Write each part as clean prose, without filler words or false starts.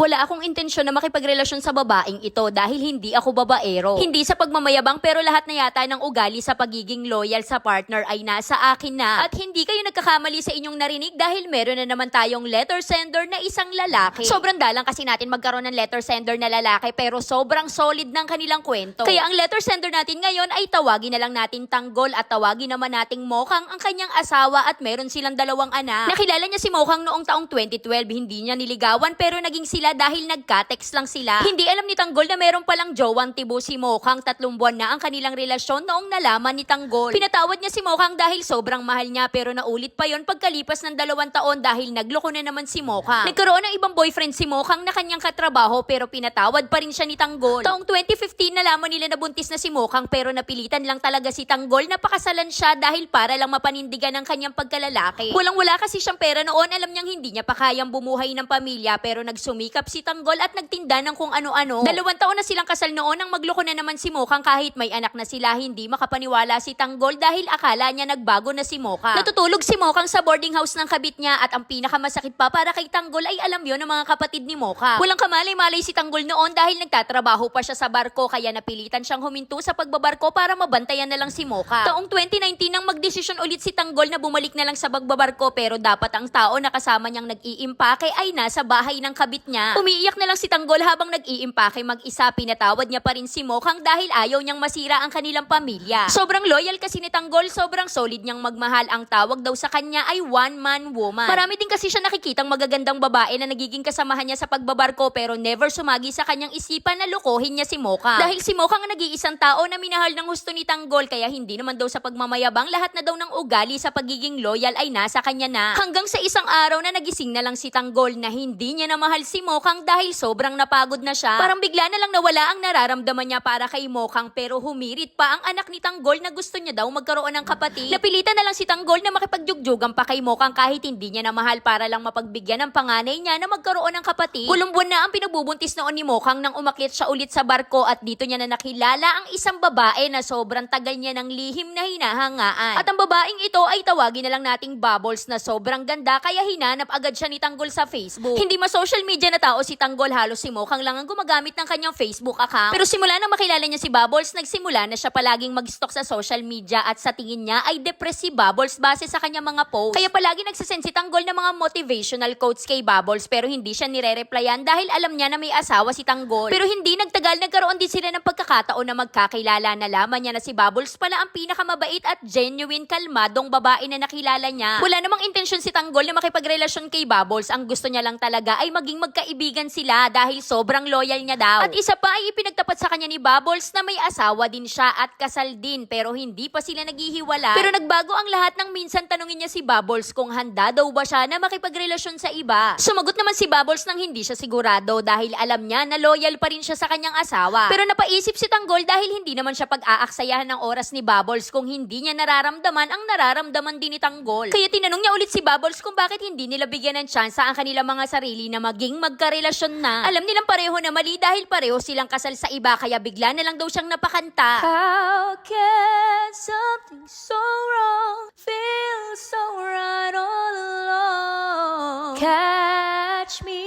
Wala akong intensyon na makipagrelasyon sa babaeng ito dahil hindi ako babaero. Hindi sa pagmamayabang pero lahat na yata ng ugali sa pagiging loyal sa partner ay nasa akin na. At hindi kayo nagkakamali sa inyong narinig dahil meron na naman tayong letter sender na isang lalaki. Sobrang dalang kasi natin magkaroon ng letter sender na lalaki pero sobrang solid ng kanilang kwento. Kaya ang letter sender natin ngayon ay tawagin na lang natin Tanggol at tawagin naman nating Mokhang ang kanyang asawa at meron silang 2 anak. Nakilala niya si Mokhang noong taong 2012, hindi niya niligawan pero naging sila dahil nagka-text lang sila. Hindi alam ni Tanggol na meron palang jowang tibo si Mokhang, 3 buwan na ang kanilang relasyon noong nalaman ni Tanggol. Pinatawad niya si Mokhang dahil sobrang mahal niya pero naulit pa yon pagkalipas ng 2 taon dahil nagloko na naman si Mokhang. Nagkaroon ng ibang boyfriend si Mokhang na kanyang katrabaho pero pinatawad pa rin siya ni Tanggol. Taong 2015 nalaman nila na buntis na si Mokhang pero napilitan lang talaga si Tanggol na pakasalan siya dahil para lang mapanindigan ang kanyang pagkalalaki. Walang-wala kasi siyang pera noon, alam niyang hindi niya pa kayang bumuhay ng pamilya pero nagsumikap si Tanggol at nagtinda ng kung ano-ano. 2 taon na silang kasal noon nang magloko na naman si Mokhang kahit may anak na sila. Hindi makapaniwala si Tanggol dahil akala niya nagbago na si Mokhang. Natutulog si Mokhang sa boarding house ng kabit niya at ang pinakamasakit pa para kay Tanggol ay alam yon ng mga kapatid ni Mokhang. Walang kamalay-malay si Tanggol noon dahil nagtatrabaho pa siya sa barko kaya napilitan siyang huminto sa pagbabarko para mabantayan na lang si Mokhang. Taong 2019 nang magdesisyon ulit si Tanggol na bumalik na lang sa pagbabarko pero dapat ang tao na kasama niyang nag-iimpake ay nasa bahay ng kabit niya. Umiiyak na lang si Tanggol habang nag-iimpake mag-isa. Pinatawad niya pa rin si Mokhang dahil ayaw niyang masira ang kanilang pamilya. Sobrang loyal kasi ni Tanggol, sobrang solid niyang magmahal. Ang tawag daw sa kanya ay one-man woman. Marami din kasi siya nakikitang magagandang babae na nagiging kasamahan niya sa pagbabarko pero never sumagi sa kanyang isipan na lukohin niya si Mokhang. Dahil si Mokhang ang nag-iisang tao na minahal ng husto ni Tanggol kaya hindi naman daw sa pagmamayabang, lahat na daw ng ugali sa pagiging loyal ay nasa kanya na. Hanggang sa isang araw na nagising na lang si Tanggol na hindi niya na mahal si Mokhang dahil sobrang napagod na siya. Parang bigla na lang nawala ang nararamdaman niya para kay Mokhang pero humirit pa ang anak ni Tanggol na gusto niya daw magkaroon ng kapatid. Napilitan na lang si Tanggol na makipagjugjugan pa kay Mokhang kahit hindi niya na mahal para lang mapagbigyan ng panganay niya na magkaroon ng kapatid. 8 buwan na ang pinagbubuntis noon ni Mokhang nang umakyat siya ulit sa barko at dito niya na nakilala ang isang babae na sobrang tagal niya ng lihim na hinahangaan. At ang babaeng ito ay tawagin na lang nating Bubbles na sobrang ganda kaya hinanap agad siya ni Tanggol sa Facebook. Hindi ma-social media na tao si Tanggol, halos si Mokhang lang ang gumagamit ng kanyang Facebook account. Pero simula nang makilala niya si Bubbles, nagsimula na siya palaging mag-stalk sa social media at sa tingin niya ay depressed si Bubbles base sa kanyang mga post. Kaya palagi nagsasend si Tanggol ng mga motivational quotes kay Bubbles pero hindi siya nire-replyan dahil alam niya na may asawa si Tanggol. Pero hindi nagtagal, nagkaroon din sila ng pagkakataon na magkakilala. Nalaman niya na si Bubbles pala ang pinakamabait at genuine kalmadong babae na nakilala niya. Wala namang intensyon si Tanggol na makipagrelasyon kay Bubbles. Ang gusto niya lang talaga ay maging magkaibigan sila dahil sobrang loyal niya daw. At isa pa ay ipinagtapat sa kanya ni Bubbles na may asawa din siya at kasal din pero hindi pa sila naghihiwalay. Pero nagbago ang lahat nang minsan tanungin niya si Bubbles kung handa daw ba siya na makipagrelasyon sa iba. Sumagot naman si Bubbles nang hindi siya sigurado dahil alam niya na loyal pa rin siya sa kanyang asawa. Pero napaisip si Tanggol dahil hindi naman siya pag-aaksayahan ng oras ni Bubbles kung hindi niya nararamdaman ang nararamdaman din ni Tanggol. Kaya tinanong niya ulit si Bubbles kung bakit hindi nila bigyan ng tsansa ang kanilang mga sarili na maging magkarelasyon na. Alam nilang pareho na mali dahil pareho silang kasal sa iba kaya bigla na lang daw siyang napakanta. How can something so wrong feel so right all along? Catch me.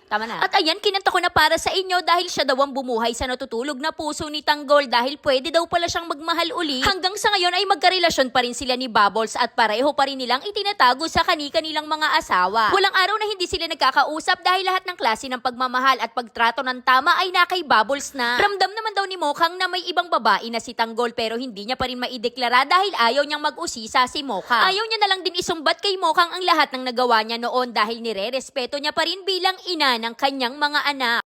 Tama na. At ayan, kinanta ko na para sa inyo dahil siya daw ang bumuhay sa natutulog na puso ni Tanggol dahil pwede daw pala siyang magmahal uli. Hanggang sa ngayon ay magkarelasyon pa rin sila ni Bubbles at pareho pa rin nilang itinatago sa kani-kanilang mga asawa. Walang araw na hindi sila nagkakausap dahil lahat ng klase ng pagmamahal at pagtrato ng tama ay na kay Bubbles na. Ramdam naman daw ni Mokhang na may ibang babae na si Tanggol pero hindi niya pa rin maideklara dahil ayaw niyang mag-usisa si Mokhang. Ayaw niya na lang din isumbat kay Mokhang ang lahat ng nagawa niya noon dahil nire-respeto niya pa rin bilang ina ng kanyang mga anak.